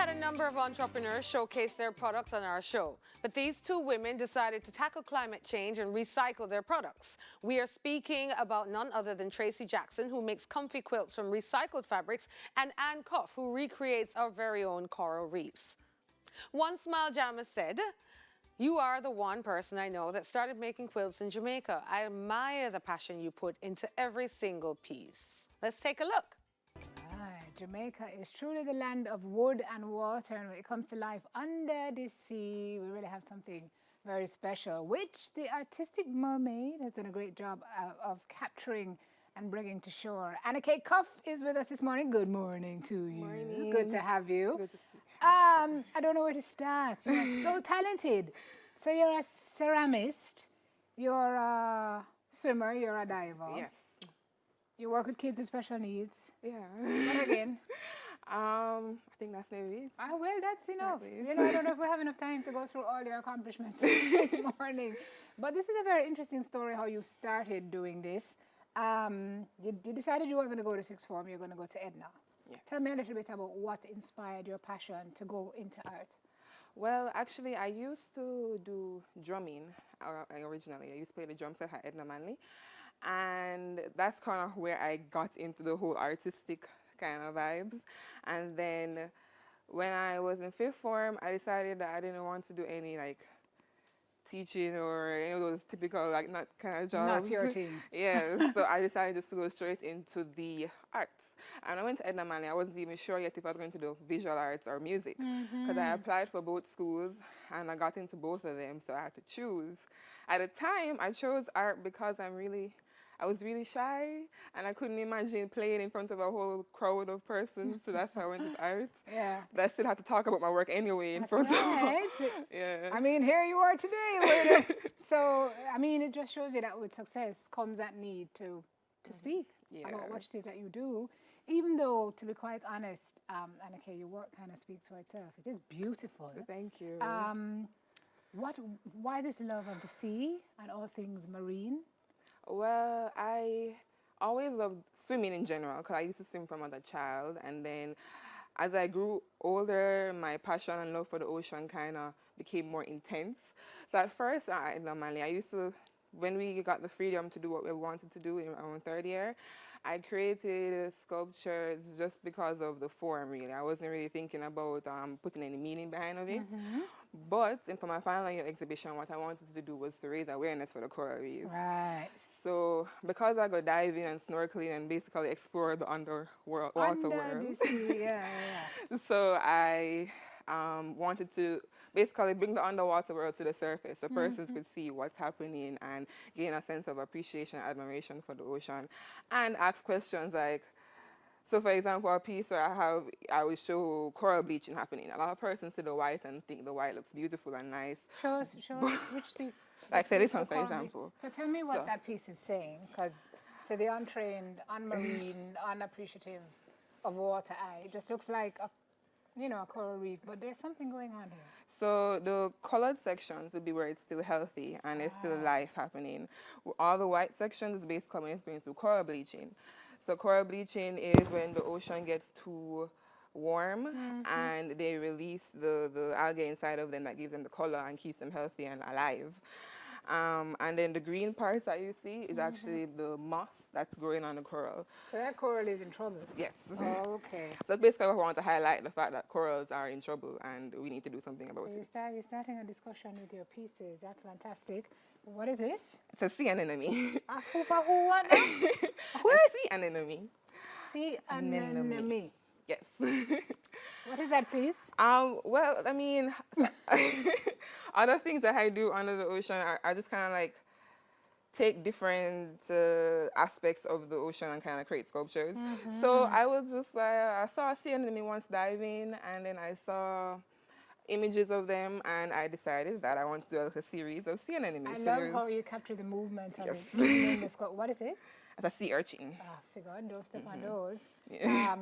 had a number of entrepreneurs showcase their products on our show, but these two women decided to tackle climate change and recycle their products. We are speaking about none other than Tracy Jackson, who makes comfy quilts from recycled fabrics, and Ann Cuff, who recreates our very own coral reefs. One Smile Jammer said, "You are the one person I know that started making quilts in Jamaica. I admire the passion you put into every single piece." Let's take a look. Jamaica is truly the land of wood and water, and when it comes to life under the sea, we really have something very special, which the artistic mermaid has done a great job of capturing and bringing to shore. Anna Kate Cuff is with us this morning. Good morning to you. Morning. Good to have you. Good to see you. I don't know where to start. You are so talented. So you're a ceramist, you're a swimmer, you're a diver. Yes. You work with kids with special needs. Yeah. What again? I think that's maybe it. Well, that's enough. That is. You know, I don't know if we have enough time to go through all your accomplishments this morning. But this is a very interesting story how you started doing this. You decided you weren't going to go to sixth form, you're going to go to Edna. Yeah. Tell me a little bit about what inspired your passion to go into art. Well, actually, I used to do drumming originally. I used to play the drum set at Edna Manley. And that's kind of where I got into the whole artistic kind of vibes. And then when I was in fifth form, I decided that I didn't want to do any like teaching or any of those typical like not kind of jobs. Not your team. Yeah, so I decided just to go straight into the arts. And I went to Edna Manley. I wasn't even sure yet if I was going to do visual arts or music because I applied for both schools and I got into both of them, so I had to choose. At the time, I chose art because I was really shy and I couldn't imagine playing in front of a whole crowd of persons, so that's how I went to art. Yeah. But I still had to talk about my work anyway in front of Yeah. I mean, here you are today. So, I mean, it just shows you that with success comes that need to speak about what it is that you do. Even though, to be quite honest, Annika, your work kind of speaks for itself. It is beautiful. Thank you. Why this love of the sea and all things marine? Well, I always loved swimming in general because I used to swim from as a child. And then as I grew older, my passion and love for the ocean kind of became more intense. So at first, I used to, when we got the freedom to do what we wanted to do in our third year, I created sculptures just because of the form, really. I wasn't really thinking about putting any meaning behind of it. But for my final year exhibition, what I wanted to do was to raise awareness for the coral reefs. Right. So because I go diving and snorkeling and basically explore the water world. The sea, yeah. So I wanted to basically bring the underwater world to the surface so persons could see what's happening and gain a sense of appreciation and admiration for the ocean and ask questions like, so for example, a piece where I will show coral bleaching happening. A lot of persons see the white and think the white looks beautiful and nice. Show us which piece. Like say this one, for example. So tell me what that piece is saying, because to the untrained, unmarine, unappreciative of water eye, it just looks like a coral reef, but there's something going on here. So the colored sections would be where it's still healthy and there's still life happening. All the white sections is basically when it's going through coral bleaching. So coral bleaching is when the ocean gets too warm and they release the algae inside of them that gives them the color and keeps them healthy and alive. And then the green parts that you see is actually the moss that's growing on the coral. So that coral is in trouble? Yes. Oh, okay. So basically what I want to highlight, the fact that corals are in trouble and we need to do something about it. You're starting a discussion with your pieces. That's fantastic. What is this? It's a sea anemone. Who what now? A sea anemone. Sea anemone. Yes. What is that, please? Well, I mean, other things that I do under the ocean are just kind of like take different aspects of the ocean and kind of create sculptures. So I was just like, I saw a sea anemone once diving, and then I saw images of them, and I decided that I want to do a series of sea anemones. I love how you capture the movement of it. What is this? It's a sea urchin. Figured, don't step on those.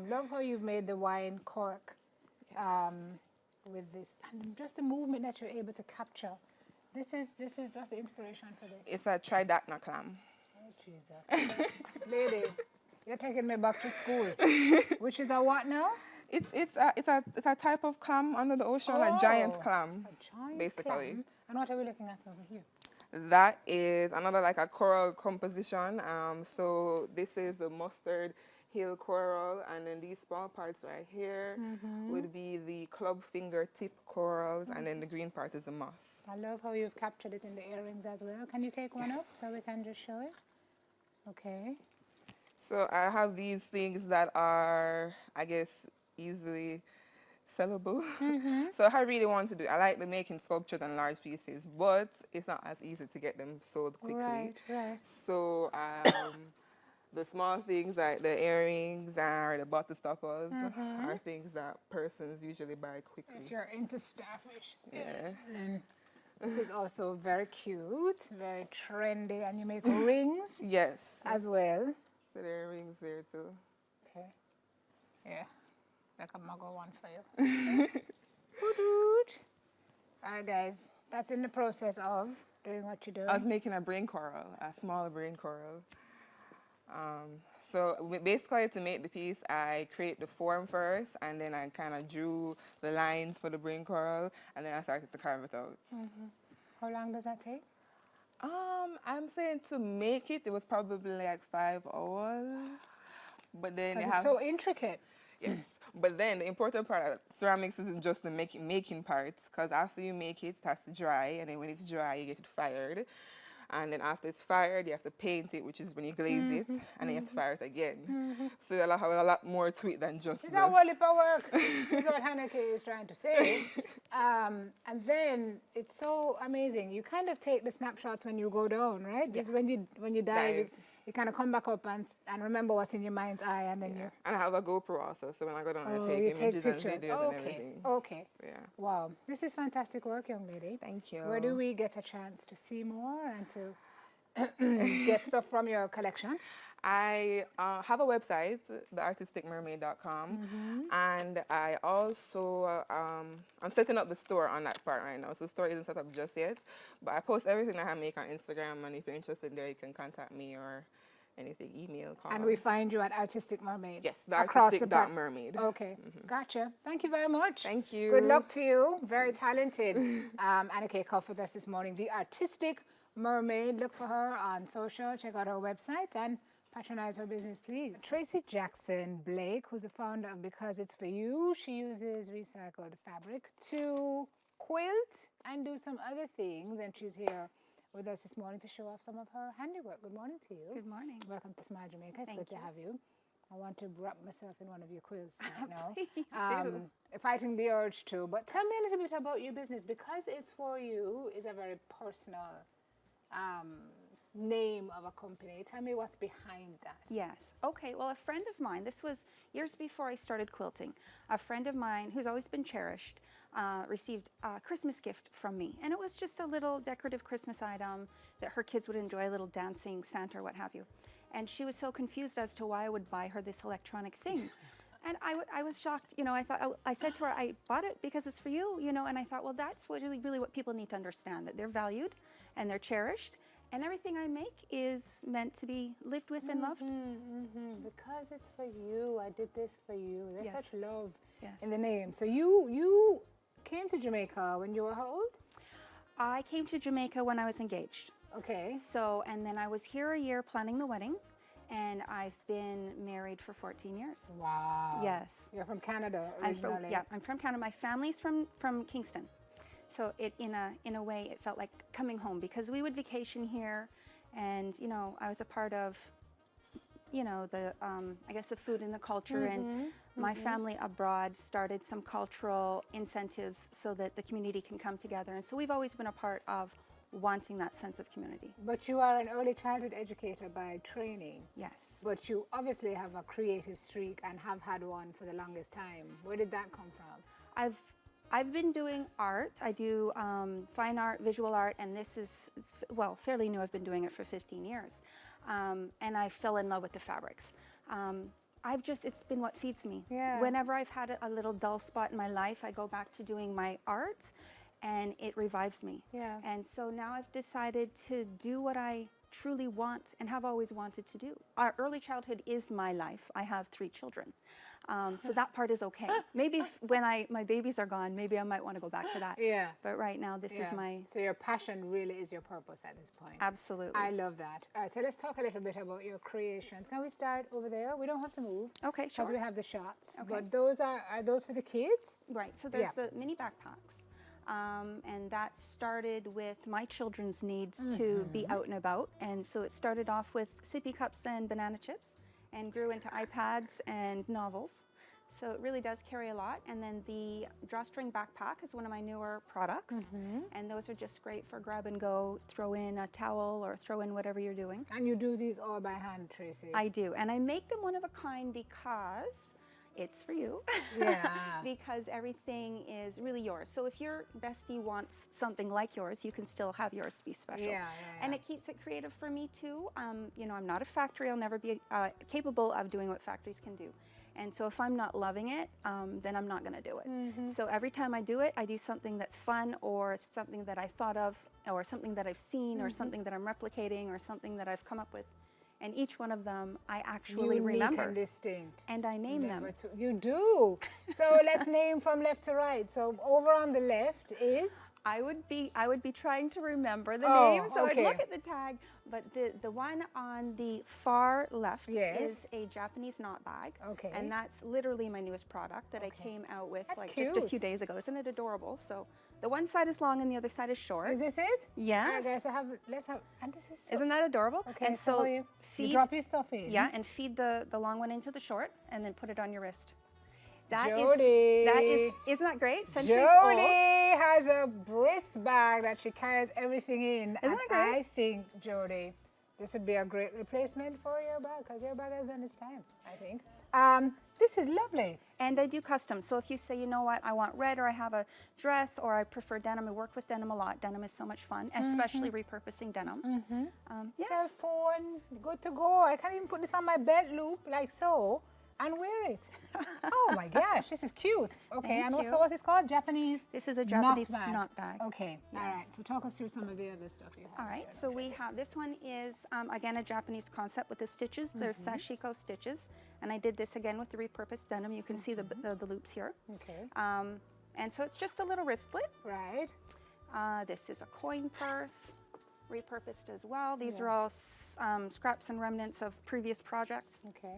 Love how you've made the wine cork with this, and just the movement that you're able to capture. This is just the inspiration for this. It's a tridacna clam. Oh, Jesus. Lady, you're taking me back to school. Which is a what now? It's a type of clam under the ocean, a giant clam, A giant basically. clam. And what are we looking at over here? That is another like a coral composition. So this is the mustard hill coral, and then these small parts right here would be the club finger tip corals, and then the green part is the moss. I love how you've captured it in the earrings as well. Can you take one up so we can just show it? Okay. So I have these things that are, I guess, easily sellable. So I really want to do, I like the making sculptures and large pieces, but it's not as easy to get them sold quickly. Right. So the small things like the earrings or the bottle stoppers are things that persons usually buy quickly. If you're into starfish. Yeah. And this is also very cute, very trendy, and you make rings Yes. as well. So there are rings there too. Okay. Yeah. Like a muggle one for you. All right, guys. That's in the process of doing what you're doing. I was making a brain coral, a small brain coral. So basically, to make the piece, I create the form first, and then I kind of drew the lines for the brain coral, and then I started to carve it out. How long does that take? I'm saying to make it, it was probably like 5 hours. But then It's so intricate. Yes. But then the important part of ceramics isn't just the making part, because after you make it, it has to dry, and then when it's dry, you get it fired. And then after it's fired, you have to paint it, which is when you glaze it, and then you have to fire it again. So you'll have a lot more to it than just It's not well for work. This is what Hanneke is trying to say. And then it's so amazing. You kind of take the snapshots when you go down, right? Just when you dive. You kind of come back up and remember what's in your mind's eye, and then you... And I have a GoPro also, so when I go down, I take images and videos and everything. Okay. Yeah. Wow. This is fantastic work, young lady. Thank you. Where do we get a chance to see more and to get stuff from your collection? I have a website, theartisticmermaid.com, and I also, I'm setting up the store on that part right now. So the store isn't set up just yet, but I post everything that I make on Instagram, and if you're interested there, you can contact me or anything, email, call. And we find you at Artistic Mermaid? Yes, theartistic.mermaid. Okay, gotcha. Thank you very much. Thank you. Good luck to you. Very talented. Annika Koff with us this morning, The Artistic Mermaid. Look for her on social, check out her website, and patronize her business, please. Tracy Jackson Blake, who's the founder of Because It's For You, she uses recycled fabric to quilt and do some other things, and she's here with us this morning to show off some of her handiwork. Good morning to you. Good morning. Welcome to Smile Jamaica. It's good to have you. I want to wrap myself in one of your quilts right now. Please do. Fighting the urge to, but tell me a little bit about your business. Because It's For You is a very personal name of a company. Tell me what's behind that. Yes. Okay. Well, a friend of mine, this was years before I started quilting, a friend of mine who's always been cherished received a Christmas gift from me. And it was just a little decorative Christmas item that her kids would enjoy, a little dancing Santa or what have you. And she was so confused as to why I would buy her this electronic thing. And I was shocked. You know, I said to her, I bought it because it's for you, you know, and I thought, well, that's really what people need to understand, that they're valued and they're cherished. And everything I make is meant to be lived with and loved. Because it's for you, I did this for you. There's such love in the name. So you came to Jamaica when you were how old? I came to Jamaica when I was engaged. Okay. So, and then I was here a year planning the wedding, and I've been married for 14 years. Wow. Yes. You're from Canada originally. I'm from Canada. My family's from Kingston. So it in a way it felt like coming home, because we would vacation here, and you know I was a part of, you know, the I guess the food and the culture, and my family abroad started some cultural incentives so that the community can come together, and so we've always been a part of wanting that sense of community. But you are an early childhood educator by training. Yes. But you obviously have a creative streak and have had one for the longest time. Where did that come from? I've been doing art. I do fine art, visual art, and this is, well, fairly new. I've been doing it for 15 years. And I fell in love with the fabrics. It's been what feeds me. Yeah. Whenever I've had a little dull spot in my life, I go back to doing my art, and it revives me. Yeah. And so now I've decided to do what I truly want and have always wanted to do. Our early childhood is my life. I have 3 children. So that part is okay. Maybe when my babies are gone, maybe I might want to go back to that. Yeah. But right now, this is my... So your passion really is your purpose at this point. Absolutely. I love that. All right, so let's talk a little bit about your creations. Can we start over there? We don't have to move. Okay, sure. Because we have the shots. Okay. But those are those for the kids? Right, so there's the mini backpacks. And that started with my children's needs to be out and about. And so it started off with sippy cups and banana chips and grew into iPads and novels. So it really does carry a lot. And then the drawstring backpack is one of my newer products. And those are just great for grab and go, throw in a towel or throw in whatever you're doing. And you do these all by hand, Tracy? I do. And I make them one of a kind because it's for you. Yeah. Because everything is really yours. So if your bestie wants something like yours, you can still have yours be special. And it keeps it creative for me too. You know, I'm not a factory. I'll never be capable of doing what factories can do. And so if I'm not loving it, then I'm not going to do it. So every time I do it, I do something that's fun or something that I thought of or something that I've seen or something that I'm replicating or something that I've come up with. And each one of them I actually remember. And distinct. And I name them. You do. So let's name from left to right. So over on the left is? I would be trying to remember the name, so I'd look at the tag. But the one on the far left is a Japanese knot bag. Okay. And that's literally my newest product that I came out with That's like cute. just a few days ago. Isn't it adorable? So the one side is long and the other side is short. Is this it? Yes. All right, guys, let's have, and this is so, Isn't that adorable? Okay, and so you feed, drop your stuff in. Yeah, and feed the long one into the short and then put it on your wrist. Jody. Isn't that great? Centuries Jody old. has a wrist bag that she carries everything in. Isn't that great? I think, Jody, this would be a great replacement for your bag because your bag has done its time, I think. This is lovely. And I do custom. So if you say, you know what, I want red or I have a dress or I prefer denim, I work with denim a lot. Denim is so much fun, especially repurposing denim. Yes. Cell phone, good to go. I can even put this on my belt loop like so and wear it. Oh my gosh, this is cute. Okay, Thank you. So what's this called? Japanese? This is a Japanese knot knot bag. Okay, all right. So talk us through some of the other stuff you have. All right, so we have, this one is, again, a Japanese concept with the stitches. They're sashiko stitches. And I did this again with the repurposed denim. You can see the loops here. Okay. And so it's just a little wristlet. Right. This is a coin purse, repurposed as well. These are all scraps and remnants of previous projects. Okay.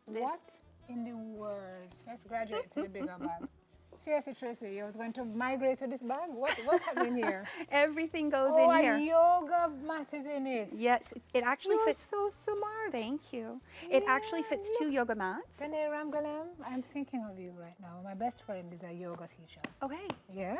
What in the world? Let's graduate to the bigger bags. Seriously, Tracy, you was going to migrate with this bag? What's happening here? Everything goes Oh, in here. a yoga mat is in it. Yes, it actually You're fits. so smart. Thank you. It actually fits 2 yoga mats. Gane Ramgalam, I'm thinking of you right now. My best friend is a yoga teacher. Okay. Yeah.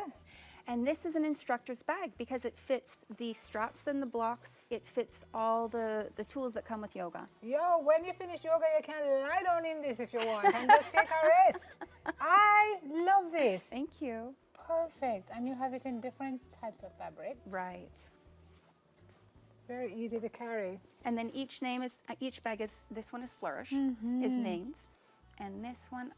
And this is an instructor's bag because it fits the straps and the blocks. It fits all the tools that come with yoga. Yo, when you finish yoga, you can lie down in this if you want and just take a rest. I love this. Thank you. Perfect. And you have it in different types of fabric. Right. It's very easy to carry. And then each bag is, this one is Flourish, is named. And this one,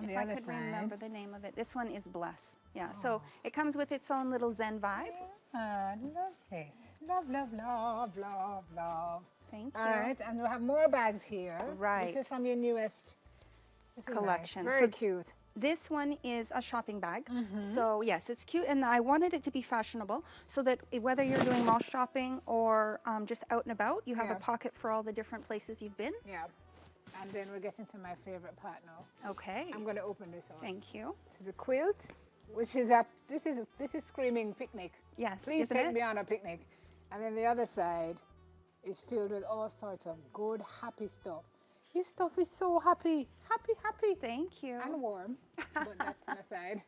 if I could remember the name of it, this one is Bless. Yeah, so it comes with its own little Zen vibe. Love this. Love, love, love, love, love. Thank you. All right, and we have more bags here. Right. This is from your newest collection. Nice. Very cute. This one is a shopping bag. So yes, it's cute, and I wanted it to be fashionable so that whether you're doing mall shopping or just out and about, you have a pocket for all the different places you've been. Yeah. And then we're getting to my favorite part now. Okay. I'm going to open this up. Thank you. This is a quilt, which is this is screaming picnic. Yes. Please take me on a picnic. And then the other side is filled with all sorts of good, happy stuff. This stuff is so happy. Happy, happy. Thank you. And warm, but that's an aside.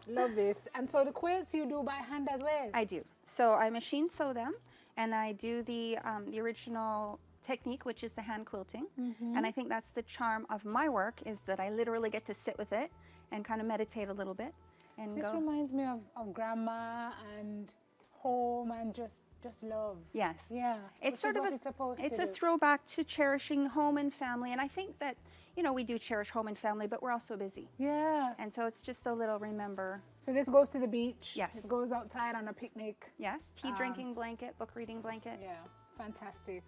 Love this. And so the quilts you do by hand as well? I do. So I machine sew them, and I do the original technique, which is the hand quilting. And I think that's the charm of my work, is that I literally get to sit with it and kind of meditate a little bit. And this reminds me of grandma and home and just love. Yes. Yeah. It's sort of a throwback to cherishing home and family. And I think that, you know, we do cherish home and family, but we're also busy. Yeah. And so it's just a little remember. So this goes to the beach. Yes. It goes outside on a picnic. Yes. Tea drinking blanket, book reading blanket. Yeah. Fantastic.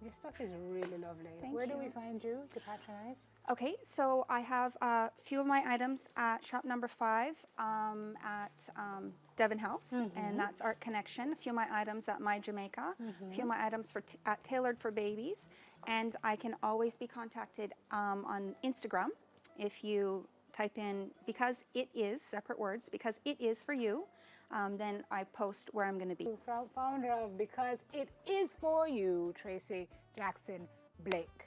Your stuff is really lovely. Thank Where do you. we find you to patronize? Okay, so I have a few of my items at shop number 5 at Devon House, and that's Art Connection. A few of my items at My Jamaica. A few of my items at Tailored for Babies, and I can always be contacted on Instagram if you type in because it is separate words because it is for you. Then I post where I'm going to be. Founder of Because It Is For You, Tracy Jackson Blake.